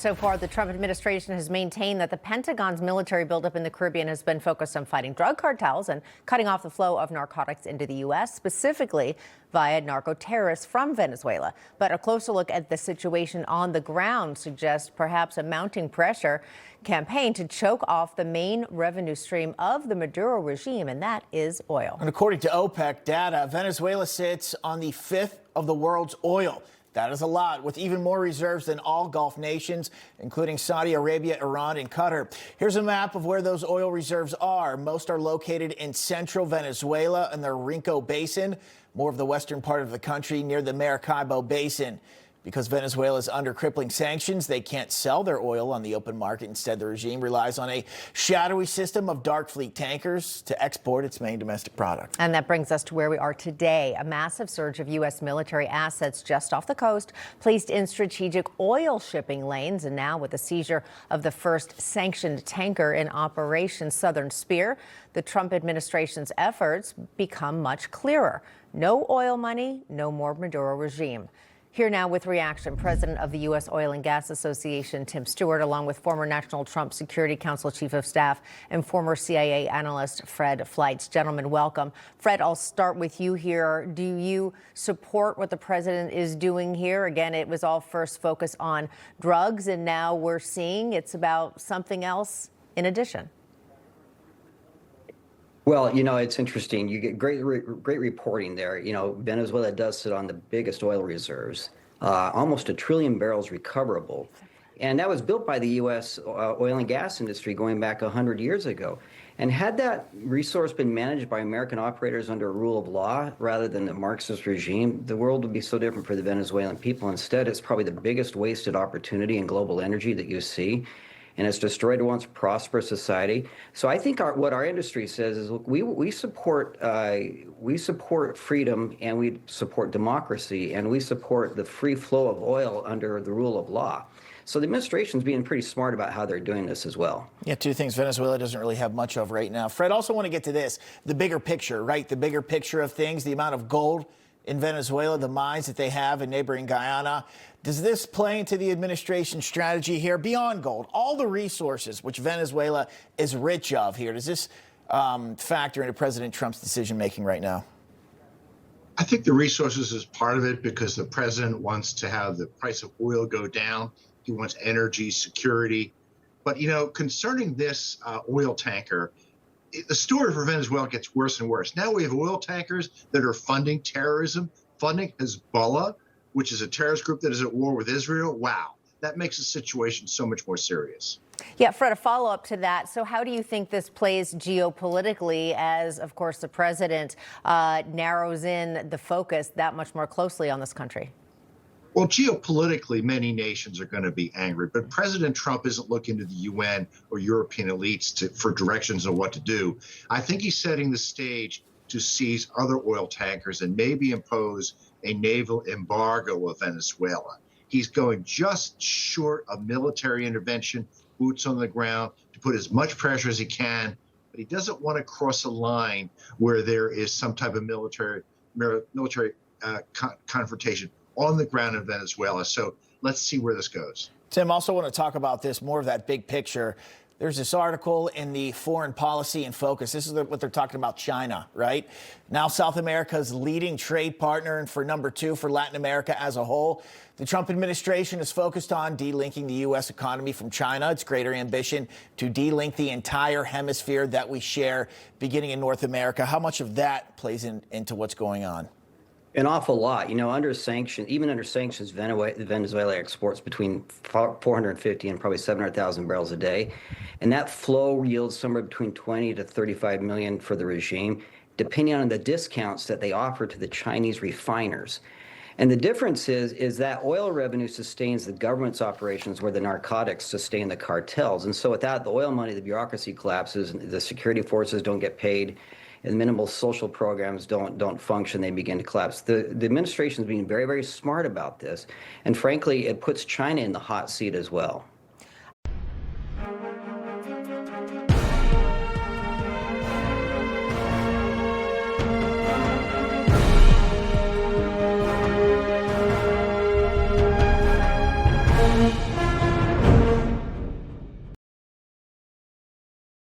So far, the Trump administration has maintained that the Pentagon's military buildup in the Caribbean has been focused on fighting drug cartels and cutting off the flow of narcotics into the U.S., specifically via narco-terrorists from Venezuela. But a closer look at the situation on the ground suggests perhaps a mounting pressure campaign to choke off the main revenue stream of the Maduro regime, and that is oil. And according to OPEC data, Venezuela sits on the fifth of the world's oil. That is a lot, with even more reserves than all Gulf nations, including Saudi Arabia, Iran, and Qatar. Here's a map of where those oil reserves are. Most are located in central Venezuela in the Rinco Basin, more of the western part of the country near the Maracaibo Basin. Because Venezuela is under crippling sanctions, they can't sell their oil on the open market. Instead, the regime relies on a shadowy system of dark fleet tankers to export its main domestic product. And that brings us to where we are today. A massive surge of U.S. military assets just off the coast, placed in strategic oil shipping lanes. And now with the seizure of the first sanctioned tanker in Operation Southern Spear, the Trump administration's efforts become much clearer. No oil money, no more Maduro regime. Here now with reaction, President of the U.S. Oil and Gas Association, Tim Stewart, along with former National Trump Security Council Chief of Staff and former CIA analyst Fred Fleitz. Gentlemen, welcome. Fred, I'll start with you here. Do you support what the president is doing here? Again, it was all first focused on drugs, and now we're seeing it's about something else in addition. Well, you know, it's interesting. You get great reporting there. You know, Venezuela does sit on the biggest oil reserves, almost 1 trillion barrels recoverable. And that was built by the U.S. Oil and gas industry going back 100 years ago. And had that resource been managed by American operators under a rule of law rather than a Marxist regime, the world would be so different for the Venezuelan people. Instead, it's probably the biggest wasted opportunity in global energy that you see. And it's destroyed a once prosperous society. So I think what our industry says is, look, we support freedom, and we support democracy, and we support the free flow of oil under the rule of law. So the administration's being pretty smart about how they're doing this as well. Yeah, two things Venezuela doesn't really have much of right now. Fred, also want to get to this, the bigger picture, right? The bigger picture of things, the amount of gold in Venezuela, the mines that they have in neighboring Guyana. Does this play into the administration's strategy here beyond gold? All the resources which Venezuela is rich of here, does this factor into President Trump's decision making right now? I think the resources is part of it because the president wants to have the price of oil go down. He wants energy security. But, you know, concerning this oil tanker, the story for Venezuela gets worse and worse. Now we have oil tankers that are funding terrorism, funding Hezbollah, which is a terrorist group that is at war with Israel. Wow, that makes the situation so much more serious. Yeah, Fred, a follow-up to that. So how do you think this plays geopolitically as, of course, the president narrows in the focus that much more closely on this country? Well, geopolitically, many nations are going to be angry, but President Trump isn't looking to the UN or European elites for directions on what to do. I think he's setting the stage to seize other oil tankers and maybe impose a naval embargo of Venezuela. He's going just short of military intervention, boots on the ground, to put as much pressure as he can, but he doesn't want to cross a line where there is some type of military confrontation on the ground in Venezuela. So let's see where this goes. Tim, also want to talk about this, more of that big picture. There's this article in the Foreign Policy in Focus. This is what they're talking about China, right? Now South America's leading trade partner and for #2 for Latin America as a whole. The Trump administration is focused on delinking the U.S. economy from China. Its greater ambition to delink the entire hemisphere that we share, beginning in North America. How much of that plays into what's going on? An awful lot. You know, even under sanctions, Venezuela exports between 450 and probably 700,000 barrels a day. And that flow yields somewhere between 20 to 35 million for the regime, depending on the discounts that they offer to the Chinese refiners. And the difference is that oil revenue sustains the government's operations where the narcotics sustain the cartels. And so without the oil money, the bureaucracy collapses, the security forces don't get paid, and minimal social programs don't function, they begin to collapse. The administration is being very, very smart about this. And frankly, it puts China in the hot seat as well.